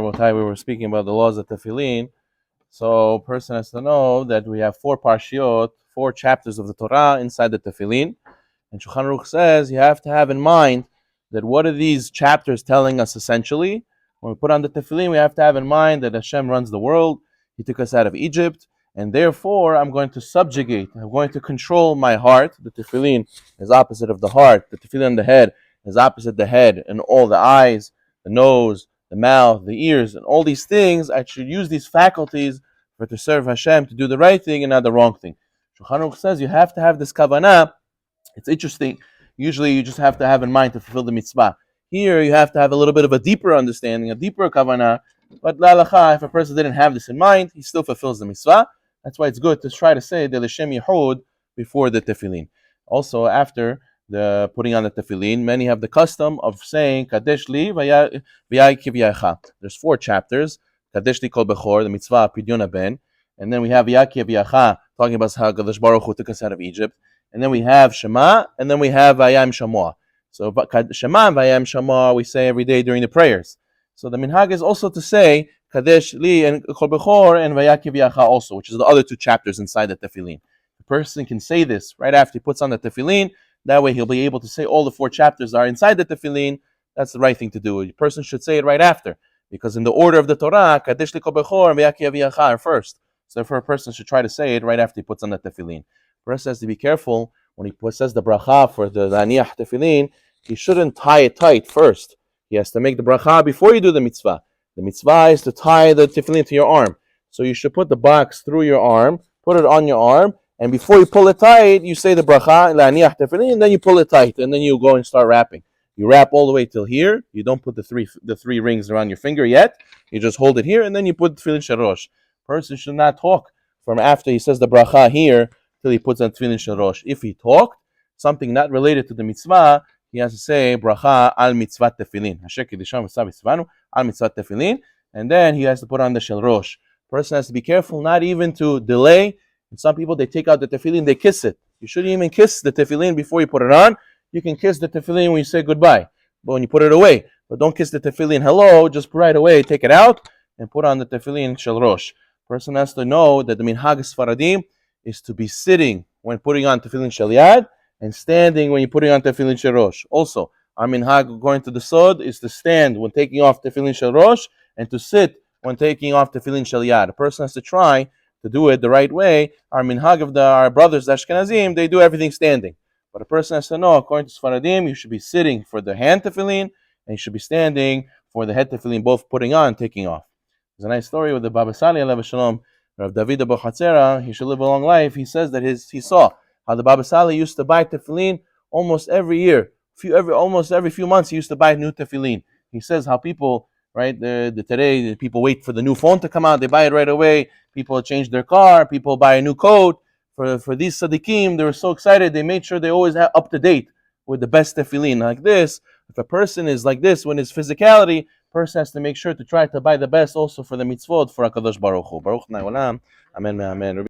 We were speaking about the laws of Tefillin. So a person has to know that we have 4 parshiot, 4 chapters of the Torah inside the Tefillin. And Shulchan Aruch says you have to have in mind that what are these chapters telling us essentially? When we put on the Tefillin, we have to have in mind that Hashem runs the world. He took us out of Egypt. And therefore, I'm going to subjugate. I'm going to control my heart. The Tefillin is opposite of the heart. The Tefillin on the head is opposite the head and all the eyes, the nose, the mouth, the ears, and all these things. I should use these faculties for to serve Hashem, to do the right thing and not the wrong thing. Shulchan Aruch says you have to have this kavanah. It's interesting. Usually you just have to have in mind to fulfill the mitzvah. Here you have to have a little bit of a deeper understanding, a deeper kavanah. But Halacha, if a person didn't have this in mind, he still fulfills the mitzvah. That's why it's good to try to say the L'Shem Yehud before the Tefillin. Also, after the putting on the Tefillin, many have the custom of saying Kadesh li v'yai kivyacha. There's 4 chapters. Kadesh li kol bechor, the mitzvah Pidyon ben, and then we have v'yai kivyacha, talking about how Kadosh Baruch Hu took us out of Egypt, and then we have Shema, and then we have Vayam Shamoah. So Shema and Vayam Shamoah we say every day during the prayers. So the minhag is also to say Kadesh li and kol bechor and v'yai kivyacha also, which is the other 2 chapters inside the Tefillin. The person can say this right after he puts on the Tefillin. That way he'll be able to say all the 4 chapters are inside the Tefillin. That's the right thing to do. A person should say it right after, because in the order of the Torah, Kadesh li kol bechor and v'yai kivyacha are first. So therefore a person should try to say it right after he puts on the Tefillin. The person has to be careful when he says the bracha for the Aniach Tefillin. He shouldn't tie it tight first. He has to make the bracha before you do the mitzvah. The mitzvah is to tie the Tefillin to your arm. So you should put the box through your arm, put it on your arm, and before you pull it tight, you say the bracha, La'aniach Tefillin, and then you pull it tight, and then you go and start wrapping. You wrap all the way till here. You don't put the three rings around your finger yet. You just hold it here, and then you put Tefillin Shalosh. Person should not talk from after he says the bracha here till he puts on Tefillin Shalosh. If he talked something not related to the mitzvah, he has to say bracha al mitzvah tefillin. Asher kiddusham v'tzavanu al mitzvah tefillin, and then he has to put on the shel rosh. Person has to be careful not even to delay. And some people, they take out the tefillin, they kiss it. You shouldn't even kiss the tefillin before you put it on. You can kiss the tefillin when you say goodbye, but when you put it away. But don't kiss the tefillin hello. Just right away take it out and put on the tefillin shel rosh. Person has to know that the minhag Sfaradim is to be sitting when putting on tefillin shel yad, and standing when you're putting on tefillin shel rosh. Also, our minhag according to the Sod is to stand when taking off tefillin shel rosh and to sit when taking off tefillin shel yad. A person has to try to do it the right way. Our minhag of our brothers, the Ashkenazim, they do everything standing. But a person has to know, according to Sfaradim, you should be sitting for the hand tefillin, and you should be standing for the head tefillin, both putting on and taking off. There's a nice story with the Baba Sali, Alav Shalom, Rav David Abu Hatzera. He should live a long life. He says that he saw how the Baba Sali used to buy tefillin almost every year. Almost every few months he used to buy new tefillin. He says how people, right, today people wait for the new phone to come out, they buy it right away. People change their car, people buy a new coat. For these tzaddikim, they were so excited, they made sure they always have up to date with the best tefillin. Like this, if a person is like this when his physicality, person has to make sure to try to buy the best also for the mitzvot for HaKadosh Baruch Hu. Baruch Na'olam. Amen, amen.